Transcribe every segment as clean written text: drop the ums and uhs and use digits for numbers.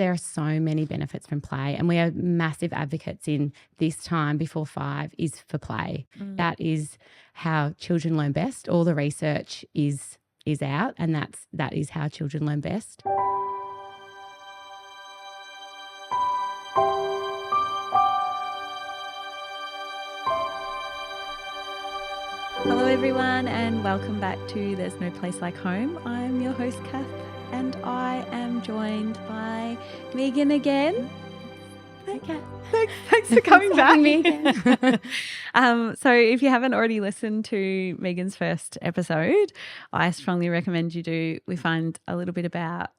There are so many benefits from play, and we are massive advocates in this time before 5 is for play. That is how children learn best. All the research is out, and that is how children learn best. Hello everyone, and welcome back to There's No Place Like Home. I'm your host Kath, and I am joined by Megan again. Hi, Kath. Thanks for coming back. Me again. So if you haven't already listened to Megan's first episode, I strongly recommend you do. We find a little bit about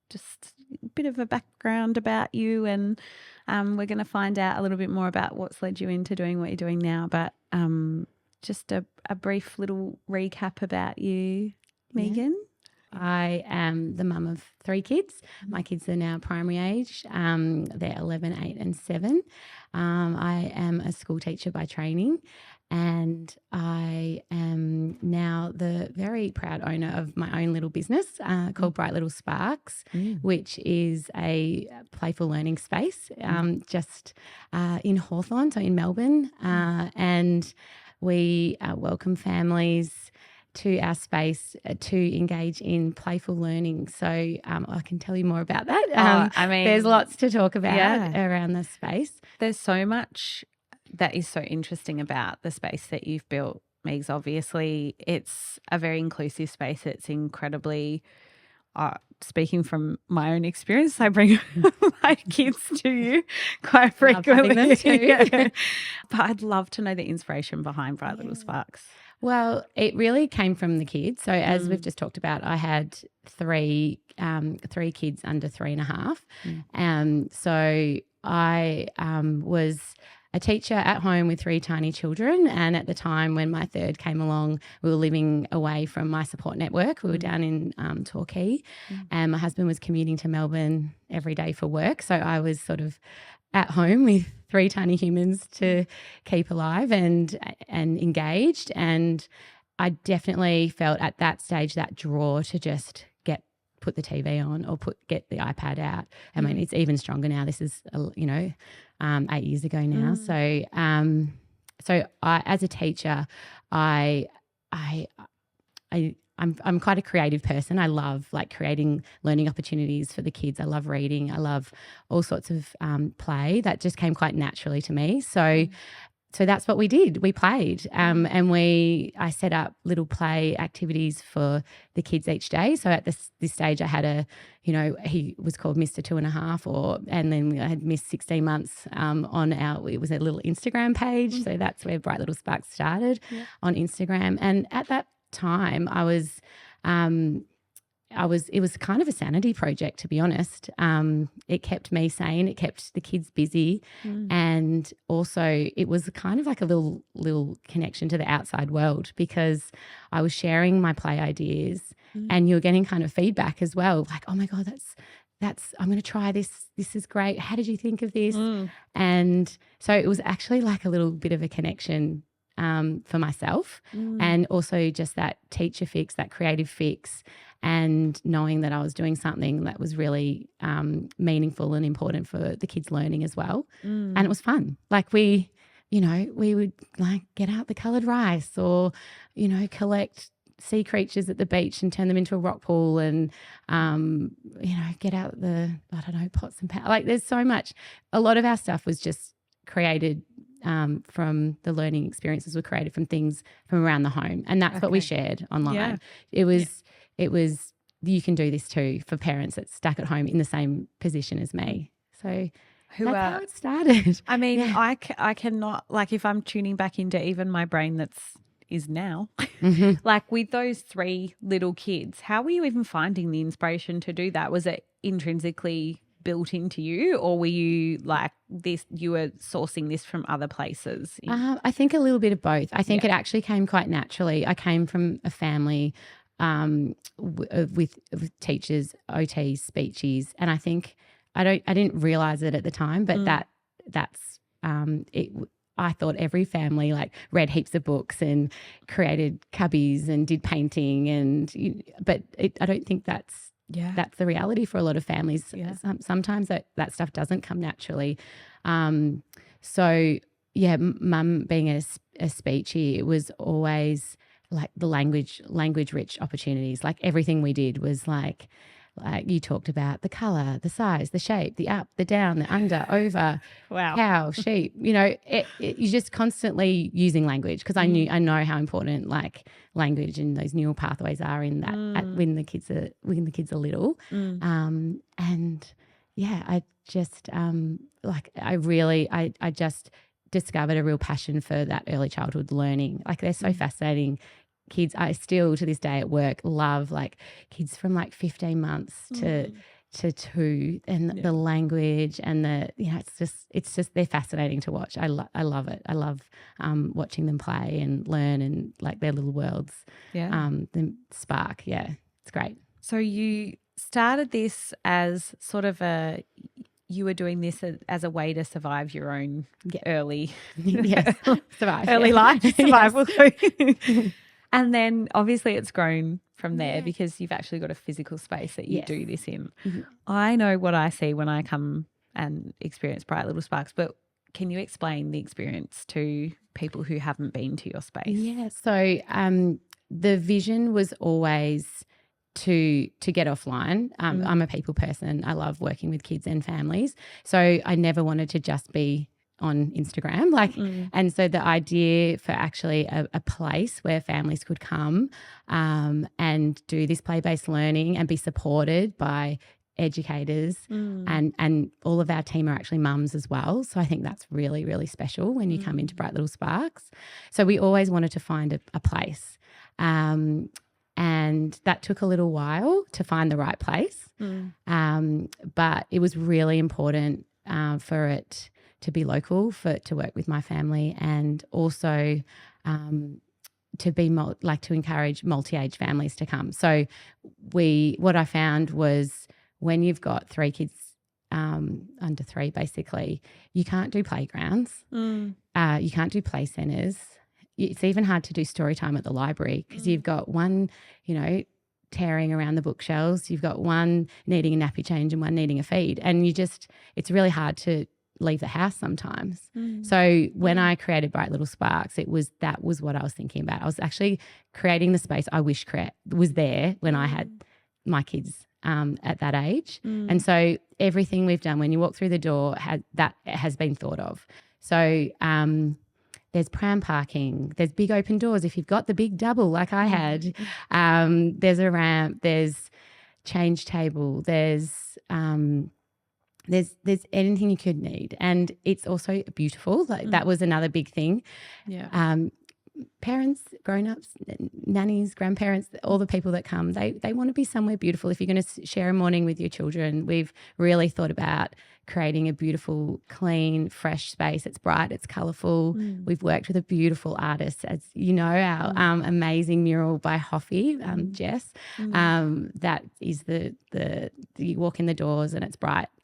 just a bit of a background about you, and we're going to find out a little bit more about what's led you into doing what you're doing now. But just a brief little recap about you, Megan. I am the mum of 3 kids. My kids are now primary age. They're 11, 8 and 7. I am a school teacher by training, and I am now the very proud owner of my own little business called Bright Little Sparks, which is a playful learning space just in Hawthorn, so in Melbourne. And we welcome families to our space to engage in playful learning. So I can tell you more about that. There's lots to talk about around this space. There's so much that is so interesting about the space that you've built, Megs. Obviously, it's a very inclusive space. It's incredibly, speaking from my own experience, I bring my kids to you quite frequently. But I'd love to know the inspiration behind Bright Little Sparks. Well, it really came from the kids. So as we've just talked about, I had three kids under 3.5. So I was a teacher at home with 3 tiny children. And at the time when my third came along, we were living away from my support network. We were down in Torquay, and my husband was commuting to Melbourne every day for work. So I was sort of at home with 3 tiny humans to keep alive and engaged. And I definitely felt at that stage that draw to just put the TV on or get the iPad out. I mean, it's even stronger now. This is 8 years ago now. So I, as a teacher, I'm quite a creative person. I love creating learning opportunities for the kids. I love reading. I love all sorts of play. That just came quite naturally to me. So that's what we did. We played, and I set up little play activities for the kids each day. So at this stage, I had he was called Mr. 2.5, and then I had Miss 16 months it was a little Instagram page. So that's where Bright Little Sparks started on Instagram. And at that time, it was kind of a sanity project, to be honest. It kept me sane. It kept the kids busy. And also it was kind of like a little connection to the outside world, because I was sharing my play ideas and you were getting kind of feedback as well. Like, oh my God, that's I'm going to try this. This is great. How did you think of this? And so it was actually like a little bit of a connection for myself, and also just that teacher fix, that creative fix, and knowing that I was doing something that was really meaningful and important for the kids' learning as well. And it was fun. Like we would get out the coloured rice, or, collect sea creatures at the beach and turn them into a rock pool, and, get out the, pots and pans. Like there's so much. A lot of our stuff was just created from the learning experiences were created from things from around the home, and that's what we shared online. It was you can do this too for parents that's stuck at home in the same position as me. So that's how it started. I mean, I cannot, if I'm tuning back into even my brain is now, with those 3 little kids, how were you even finding the inspiration to do that? Was it intrinsically built into you, or were you you were sourcing this from other places? I think a little bit of both. I think it actually came quite naturally. I came from a family with teachers, OTs, speechies, and I think I didn't realize it at the time, but that's it. I thought every family read heaps of books and created cubbies and did painting, I don't think that's that's the reality for a lot of families. Yeah. Sometimes that stuff doesn't come naturally. So yeah, mum being a speechy, it was always like the language rich opportunities. Like everything we did was like you talked about the colour, the size, the shape, the up, the down, the under, over, Wow. cow, sheep. You know, you're just constantly using language because I know how important like language and those neural pathways are in that when the kids are little. And yeah, I just I just discovered a real passion for that early childhood learning. Like they're so fascinating. Kids, I still to this day at work love like kids from like 15 months to 2, and the language and it's just they're fascinating to watch. I love it. I love watching them play and learn and like their little worlds. The spark. Yeah, it's great. So you started this as sort of you were doing this as a way to survive your own early life survival. And then obviously it's grown from there because you've actually got a physical space that you do this in. I know what I see when I come and experience Bright Little Sparks, but can you explain the experience to people who haven't been to your space? Yeah, so the vision was always to get offline. I'm a people person. I love working with kids and families. So I never wanted to just be on Instagram. And so the idea for actually a place where families could come and do this play-based learning and be supported by educators and all of our team are actually mums as well. So I think that's really, really special when you come into Bright Little Sparks. So we always wanted to find a place. And that took a little while to find the right place. But it was really important for it to be local, to work with my family, and also to be to encourage multi-age families to come. So what I found was when you've got 3 kids under 3, basically, you can't do playgrounds, you can't do play centres. It's even hard to do story time at the library because you've got one, tearing around the bookshelves, you've got one needing a nappy change and one needing a feed, and it's really hard to leave the house sometimes. So when I created Bright Little Sparks, that was what I was thinking about. I was actually creating the space I wish was there when I had my kids at that age. And so everything we've done when you walk through the door has been thought of. So there's pram parking, there's big open doors if you've got the big double like I had. There's a ramp, there's change table, there's anything you could need, and it's also beautiful. Like that was another big thing. Parents, grown-ups, nannies, grandparents, all the people that come, they want to be somewhere beautiful. If you're going to share a morning with your children, we've really thought about creating a beautiful, clean, fresh space. It's bright, it's colourful. We've worked with a beautiful artist, as you know, our amazing mural by Hoffy, Jess. That is you walk in the doors and it's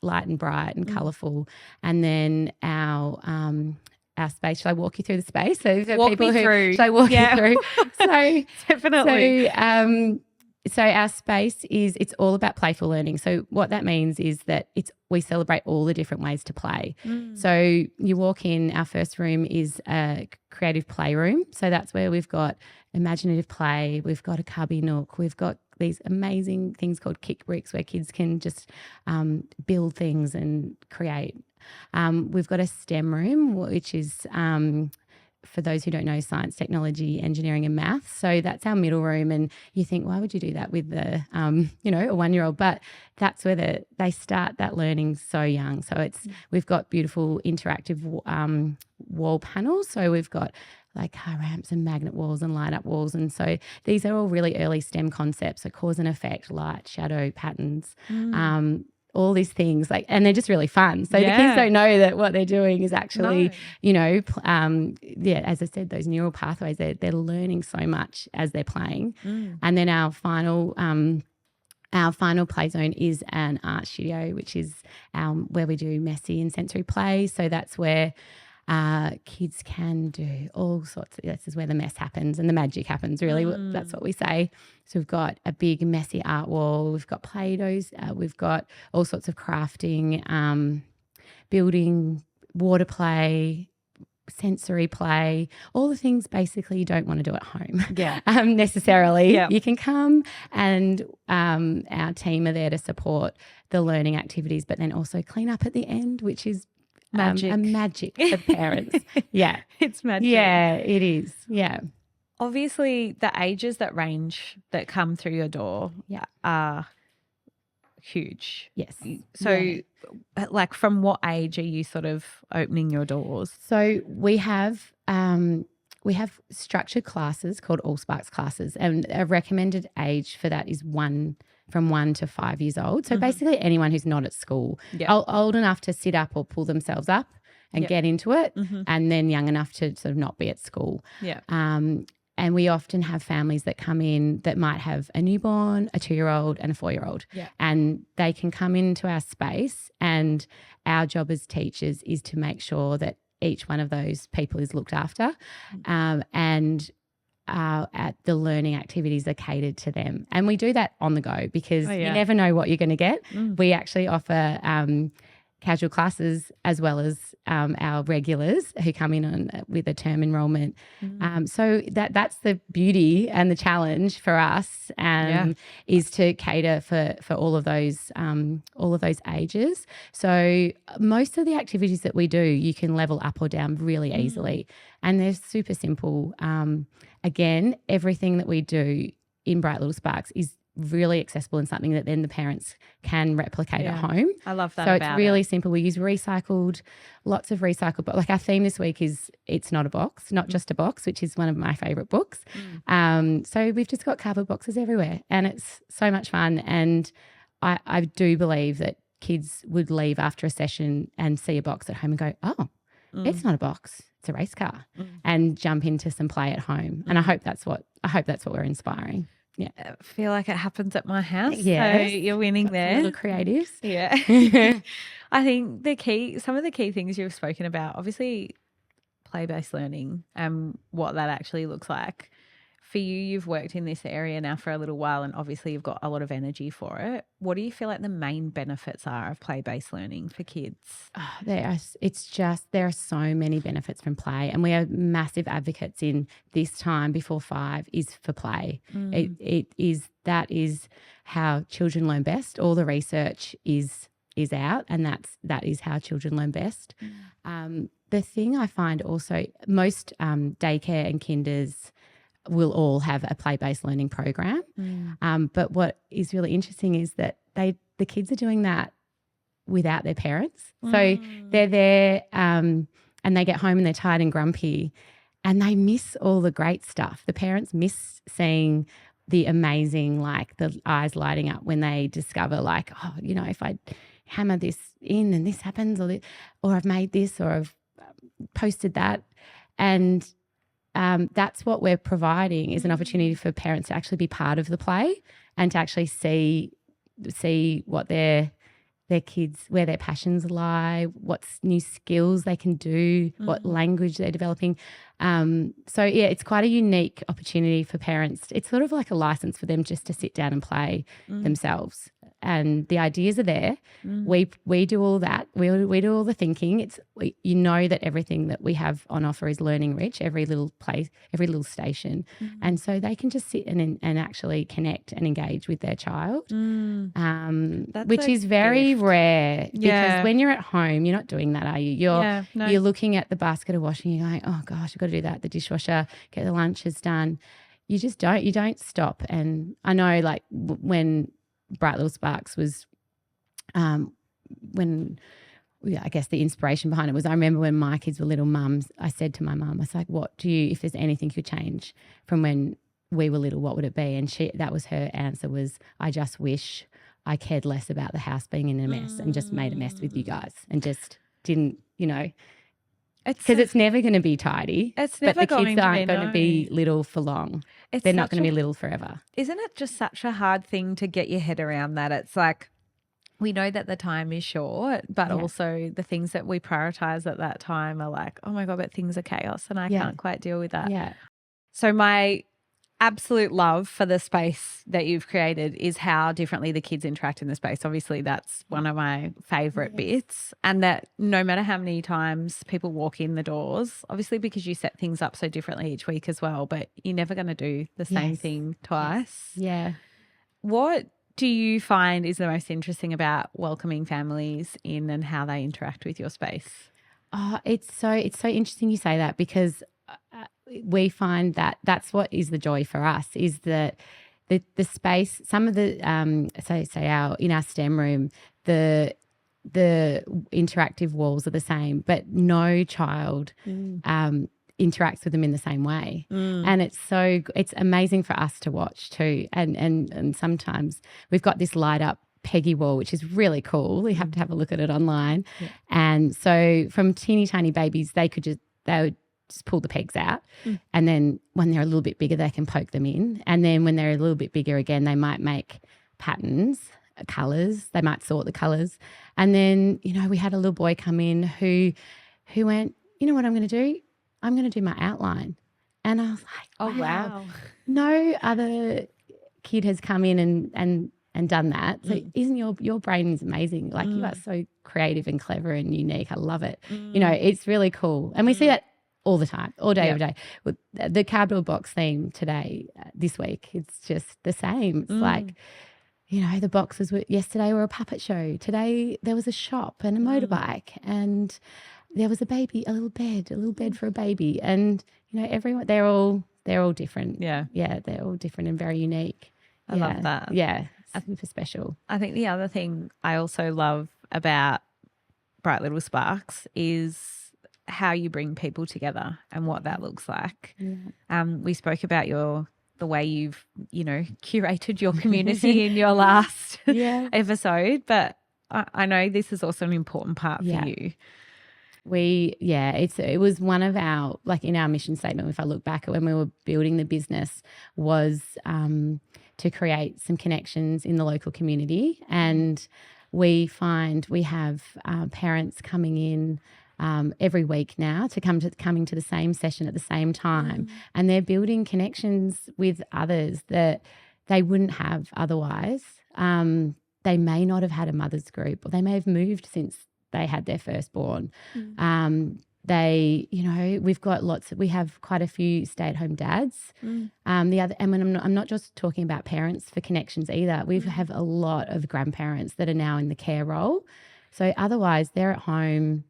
light and bright and colourful. And then our space. Shall I walk you through the space? So for walk me through. Shall I walk you through? So definitely. So our space it's all about playful learning. So what that means is that we celebrate all the different ways to play. So you walk in, our first room is a creative playroom. So that's where we've got imaginative play. We've got a cubby nook. We've got these amazing things called kick bricks where kids can just build things and create. We've got a STEM room, which is for those who don't know, science, technology, engineering and maths. So that's our middle room, and you think, why would you do that with a 1-year-old? But that's where they start that learning so young. So we've got beautiful interactive wall panels. So we've got like car ramps and magnet walls and light up walls. And so these are all really early STEM concepts. So cause and effect, light, shadow, patterns, all these things, and they're just really fun. So the kids don't know that what they're doing is actually, as I said, those neural pathways, they're learning so much as they're playing. And then our final play zone is an art studio, which is where we do messy and sensory play. So that's where Kids can do all sorts of, this is where the mess happens and the magic happens, really. That's what we say. So we've got a big messy art wall. We've got Play-Dohs. We've got all sorts of crafting, building, water play, sensory play, all the things basically you don't want to do at home necessarily. You can come and our team are there to support the learning activities, but then also clean up at the end, which is a magic for parents. It's magic. Yeah, it is. Yeah. Obviously, the ages that come through your door are huge. Yes. So like from what age are you sort of opening your doors? So we have structured classes called All Sparks classes, and a recommended age for that is from 1 to 5 years old. So basically anyone who's not at school, old enough to sit up or pull themselves up and get into it, and then young enough to sort of not be at school. And we often have families that come in that might have a newborn, a 2-year-old and a 4-year-old. And they can come into our space, and our job as teachers is to make sure that each one of those people is looked after, and at the learning activities are catered to them. And we do that on the go because you never know what you're going to get. We actually offer casual classes as well as our regulars who come in on with a term enrolment. So that's the beauty and the challenge for us is to cater for all of those ages. So most of the activities that we do, you can level up or down really easily, and they're super simple. Again, everything that we do in Bright Little Sparks is really accessible and something that then the parents can replicate at home. I love that. So it's really simple. We use lots of recycled, but like our theme this week is It's Not a Box, Not Just a Box, which is one of my favourite books. So we've just got cardboard boxes everywhere, and it's so much fun. And I do believe that kids would leave after a session and see a box at home and go, oh, it's not a box, it's a race car, and jump into some play at home. And I hope that's what we're inspiring. Yeah, I feel like it happens at my house. Yeah, so you're winning there. Little creatives. Yeah. I think some of the key things you've spoken about, obviously play-based learning and what that actually looks like. For you, you've worked in this area now for a little while, and obviously you've got a lot of energy for it. What do you feel like the main benefits are of play-based learning for kids? Oh, there are so many benefits from play, and we are massive advocates in this time before 5 is for play. That is how children learn best. All the research is out, and that is how children learn best. The thing I find also, most daycare and kinders will all have a play-based learning program. But what is really interesting is that the kids are doing that without their parents. So they're there and they get home and they're tired and grumpy, and they miss all the great stuff. The parents miss seeing the amazing, like the eyes lighting up when they discover like, oh, you know, if I hammer this in and this happens, or I've made this, or I've posted that. And that's what we're providing, is an opportunity for parents to actually be part of the play and to actually see what their kids, where their passions lie, what new skills they can do, what language they're developing. So yeah, it's quite a unique opportunity for parents. It's sort of like a license for them just to sit down and play themselves. And the ideas are there. We do all that. We do all the thinking. You know that everything that we have on offer is learning rich, every little place, every little station. And so they can just sit and actually connect and engage with their child, which is very rare, because when you're at home, you're not doing that, are you? You're looking at the basket of washing, you're going, oh gosh, I've got to do that, the dishwasher, get the lunches done. You just don't stop. And I know, like when Bright Little Sparks was, I guess the inspiration behind it was, I remember when my kids were little mums, I said to my mum, I was like, if there's anything you could change from when we were little, what would it be? And that was her answer, was, I just wish I cared less about the house being in a mess and just made a mess with you guys and just didn't, because it's never going to be tidy. But the kids aren't going to be little for long. They're not going to be little forever. Isn't it just such a hard thing to get your head around that? It's like, we know that the time is short, but Yeah. also the things that we prioritize at that time are like, oh my God, but things are chaos and I can't quite deal with that. Yeah. So my absolute love for the space that you've created is how differently the kids interact in the space. Obviously, that's one of my favourite bits. And that no matter how many times people walk in the doors, obviously because you set things up so differently each week as well, but you're never going to do the same thing twice. Yeah. What do you find is the most interesting about welcoming families in and how they interact with your space? Oh, it's so interesting you say that, because we find that that's what is the joy for us, is that the space, some of the say our in our STEM room, the interactive walls are the same, but no child interacts with them in the same way. And it's amazing for us to watch too. And sometimes we've got this light up Peggy wall, which is really cool. You have to have a look at it online. Yeah. And so from teeny tiny babies, they would just pull the pegs out. And then when they're a little bit bigger, they can poke them in. And then when they're a little bit bigger again, they might make patterns, colours. They might sort the colours. And then, we had a little boy come in who went, you know what I'm going to do? I'm going to do my outline. And I was like, oh, wow. No other kid has come in and done that. So isn't your brain is amazing. Like you are so creative and clever and unique. I love it. It's really cool. And we see that all the time, all day, every day. With the cardboard box theme today, this week, it's just the same. It's like, the boxes yesterday were a puppet show. Today there was a shop and a motorbike, and there was a little bed for a baby. And, everyone, they're all different. Yeah. Yeah. They're all different and very unique. I love that. Yeah. Super special. I think the other thing I also love about Bright Little Sparks is how you bring people together and what that looks like. Yeah. We spoke about the way you've, curated your community in your last episode, but I know this is also an important part for you. It was one of our, like in our mission statement, if I look back at when we were building the business, was to create some connections in the local community. And we find we have parents coming in every week now coming to the same session at the same time, and they're building connections with others that they wouldn't have otherwise. They may not have had a mother's group, or they may have moved since they had their firstborn. We have quite a few stay-at-home dads. I'm not just talking about parents for connections either. We have a lot of grandparents that are now in the care role. So otherwise they're at home,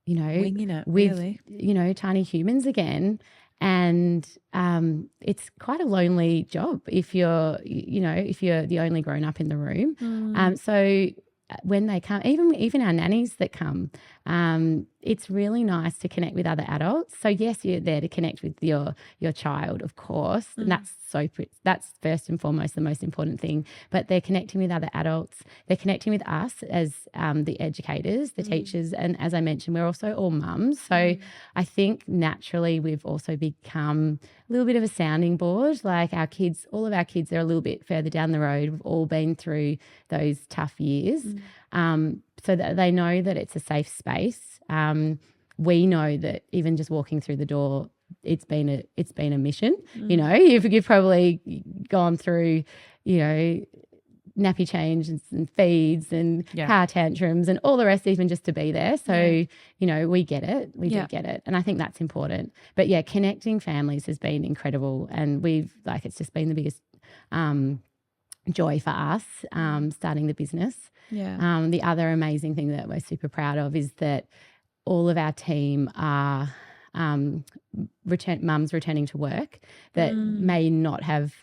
winging it, with, really. Tiny humans again. And it's quite a lonely job if you're the only grown up in the room. So when they come, even our nannies that come, it's really nice to connect with other adults. So yes, you're there to connect with your child, of course, and that's first and foremost the most important thing. But they're connecting with other adults. They're connecting with us as the educators, the teachers, and as I mentioned, we're also all mums. So I think naturally we've also become a little bit of a sounding board. Like all of our kids are a little bit further down the road. We've all been through those tough years. So that they know that it's a safe space. We know that even just walking through the door, it's been a mission. You've probably gone through, nappy changes and feeds and car tantrums and all the rest, even just to be there. So, we get it. We do get it. And I think that's important. But connecting families has been incredible. And it's just been the biggest joy for us starting the business. Yeah. The other amazing thing that we're super proud of is that all of our team are mums returning to work that may not have,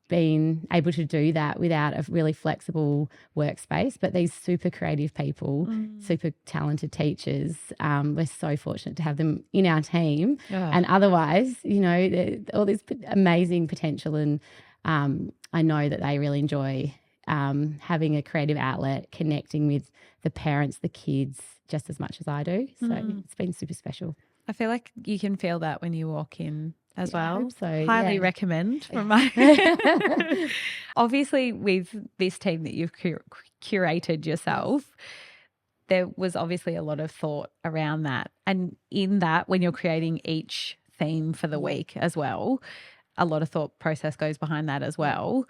been able to do that without a really flexible workspace. But these super creative people, super talented teachers, we're so fortunate to have them in our team. And otherwise, all this amazing potential, and I know that they really enjoy having a creative outlet, connecting with the parents, the kids, just as much as I do. So it's been super special. I feel like you can feel that when you walk in as I well. hope so. Highly recommend from my Obviously, with this team that you've curated yourself, there was obviously a lot of thought around that. And in that, when you're creating each theme for the week as well, a lot of thought process goes behind that as well.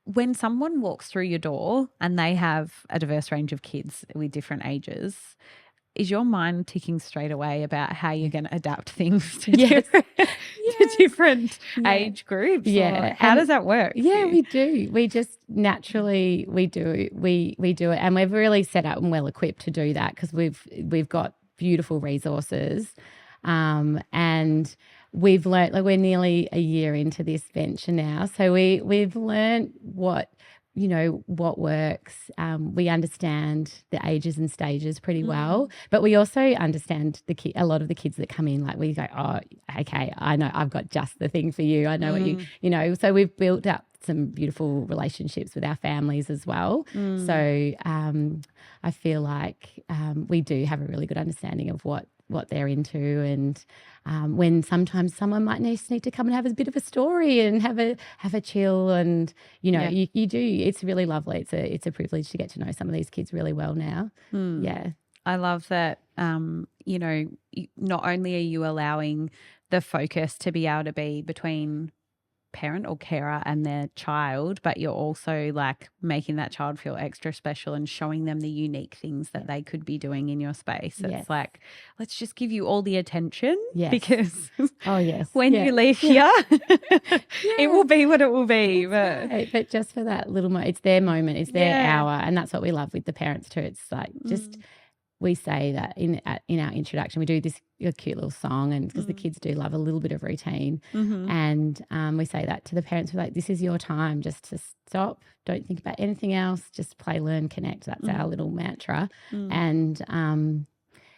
When someone walks through your door and they have a diverse range of kids with different ages, is your mind ticking straight away about how you're going to adapt things to different age groups? Yeah. How does that work? Yeah, we do. We just naturally, we do it. And we're really set up and well equipped to do that because we've got beautiful resources. And we've learnt, like we're nearly a year into this venture now. So we've learnt what works. We understand the ages and stages pretty well, but we also understand a lot of the kids that come in. Like we go, oh, okay, I know I've got just the thing for you. I know what you know. So we've built up some beautiful relationships with our families as well. So I feel like we do have a really good understanding of what they're into, and when sometimes someone might need to come and have a bit of a story and have a chill, and you do. It's really lovely. It's a privilege to get to know some of these kids really well now. Yeah, I love that. Not only are you allowing the focus to be able to be between parent or carer and their child, but you're also like making that child feel extra special and showing them the unique things that they could be doing in your space. It's like, let's just give you all the attention because when you leave here, it will be what it will be. But just for that little moment, it's their moment, it's their hour, and that's what we love with the parents too. It's like just we say that in our introduction, we do this cute little song, and because the kids do love a little bit of routine, and we say that to the parents. We're like, this is your time, just to stop, don't think about anything else, just play, learn, connect. That's our little mantra, and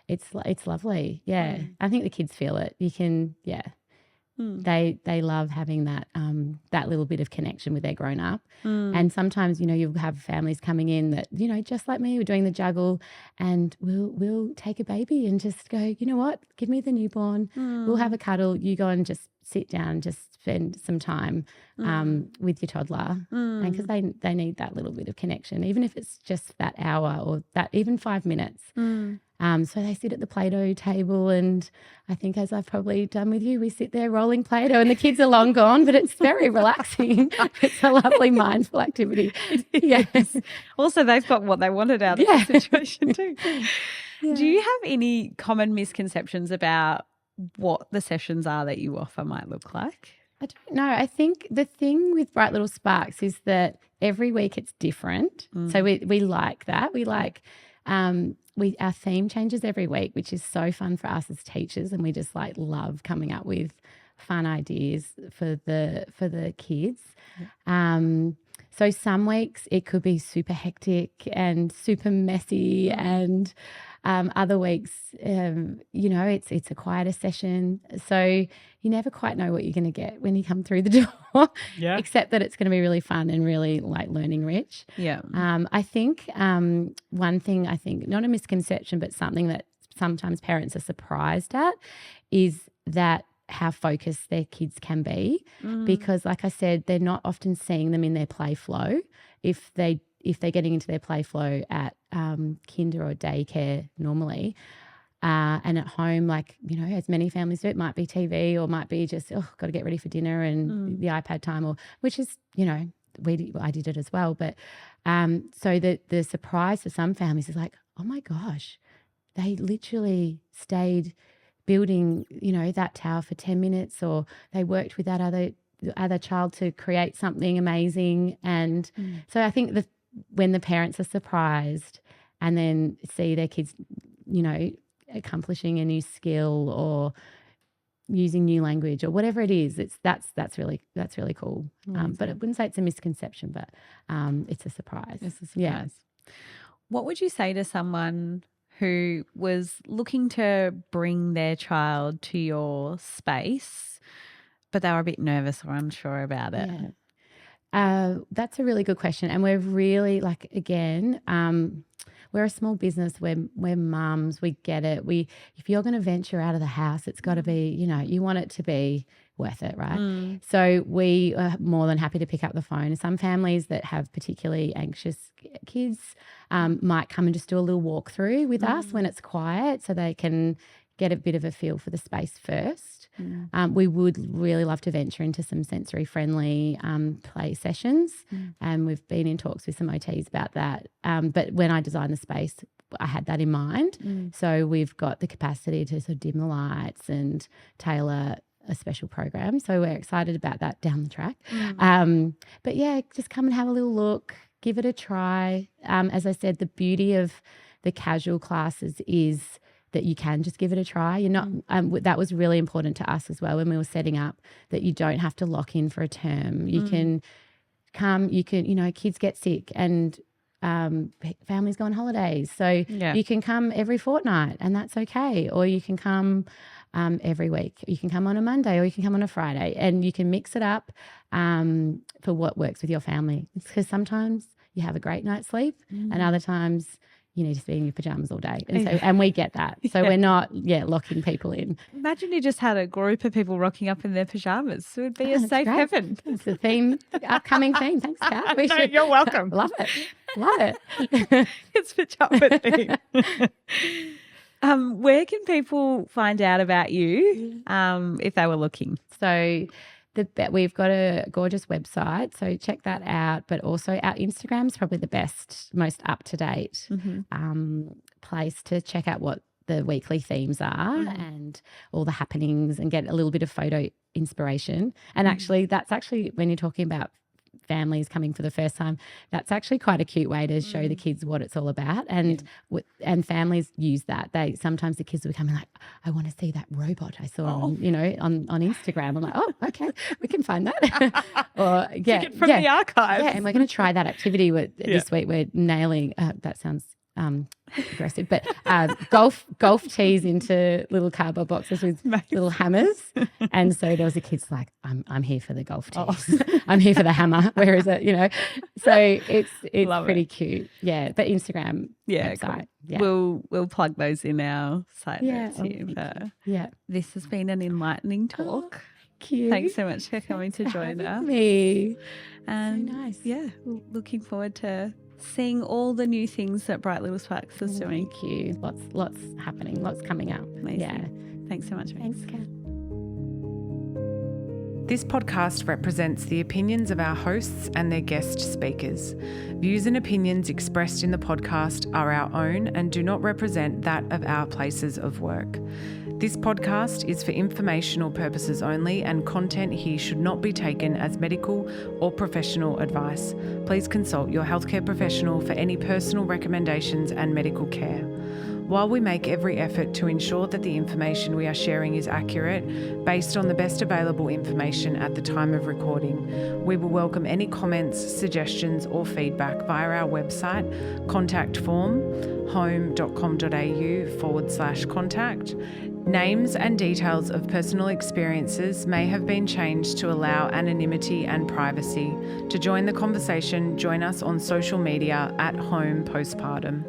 it's lovely. Yeah, I think the kids feel it. You can, They love having that that little bit of connection with their grown up. And sometimes, you'll have families coming in that, just like me, we're doing the juggle, and we'll take a baby and just go, you know what, give me the newborn. We'll have a cuddle. You go and just sit down, just spend some time with your toddler. And because they need that little bit of connection, even if it's just that hour or that even 5 minutes. So they sit at the Play-Doh table, and I think, as I've probably done with you, we sit there rolling Play-Doh, and the kids are long gone, but it's very relaxing. It's a lovely mindful activity. Yes. Also, they've got what they wanted out of the situation too. Do you have any common misconceptions about what the sessions are that you offer might look like? I don't know. I think the thing with Bright Little Sparks is that every week it's different. So we like that. We like our theme changes every week, which is so fun for us as teachers, and we just love coming up with fun ideas for the kids. So some weeks it could be super hectic and super messy, and other weeks, it's a quieter session. So you never quite know what you're going to get when you come through the door, except that it's going to be really fun and really learning rich. Yeah. I think one thing, not a misconception, but something that sometimes parents are surprised at is that how focused their kids can be, because like I said, they're not often seeing them in their play flow. If they're getting into their play flow at kinder or daycare normally, and at home, as many families do, it might be TV or might be just, got to get ready for dinner and the iPad time, or which is, I did it as well. But so the surprise for some families is like, oh my gosh, they literally stayed building, that tower for 10 minutes, or they worked with that other child to create something amazing. And so I think that when the parents are surprised and then see their kids, accomplishing a new skill or using new language or whatever it is, that's really cool. But I wouldn't say it's a misconception, but it's a surprise. It's a surprise. Yeah. What would you say to someone who was looking to bring their child to your space, but they were a bit nervous or unsure about it? Yeah. That's a really good question. And we're really, we're a small business. We're mums. We get it. If you're going to venture out of the house, it's got to be, you want it to be worth it, right? So we are more than happy to pick up the phone. Some families that have particularly anxious kids might come and just do a little walkthrough with us when it's quiet, so they can get a bit of a feel for the space first. We would really love to venture into some sensory-friendly play sessions, and we've been in talks with some OTs about that. But when I designed the space, I had that in mind. So we've got the capacity to sort of dim the lights and tailor a special program. So we're excited about that down the track. But yeah, just come and have a little look, give it a try. As I said, the beauty of the casual classes is that you can just give it a try. You're not. That was really important to us as well when we were setting up, that you don't have to lock in for a term. You can come. You can. Kids get sick and families go on holidays, so you can come every fortnight, and that's okay. Or you can come every week. You can come on a Monday, or you can come on a Friday, and you can mix it up for what works with your family. It's because sometimes you have a great night's sleep, and other times you need to be in your pajamas all day. And we get that. So we're not locking people in. Imagine you just had a group of people rocking up in their pajamas. It would be a safe heaven. It's the theme, upcoming theme. Thanks, Kath. You're welcome. Love it. Love it. It's pajama theme. Where can people find out about you if they were looking? So we've got a gorgeous website, so check that out. But also our Instagram is probably the best, most up-to-date place to check out what the weekly themes are and all the happenings, and get a little bit of photo inspiration. And actually, that's actually when you're talking about families coming for the first time, that's actually quite a cute way to show the kids what it's all about. And and families use that. Sometimes the kids will be coming like, I want to see that robot I saw on Instagram. I'm like, oh, okay, we can find that. Or from the archives. Yeah, and we're going to try that activity this week. We're nailing. That sounds aggressive, but golf tees into little cardboard boxes with little hammers. And so there was a kid's like, I'm here for the golf tees. I'm here for the hammer. Where is it? So it's pretty cute. Yeah. But Instagram website. Cool. Yeah. We'll plug those in our site notes here. This has been an enlightening talk. Thank you. Thanks so much for coming to join us. Me. And so nice. Yeah, looking forward to seeing all the new things that Bright Little Sparks is doing. Thank you. Lots happening. Lots coming up. Amazing. Yeah. Thanks so much. Thanks, Kath. This podcast represents the opinions of our hosts and their guest speakers. Views and opinions expressed in the podcast are our own and do not represent that of our places of work. This podcast is for informational purposes only, and content here should not be taken as medical or professional advice. Please consult your healthcare professional for any personal recommendations and medical care. While we make every effort to ensure that the information we are sharing is accurate, based on the best available information at the time of recording, we will welcome any comments, suggestions or feedback via our website, contact form, home.com.au/contact. Names and details of personal experiences may have been changed to allow anonymity and privacy. To join the conversation, join us on social media at Home Postpartum.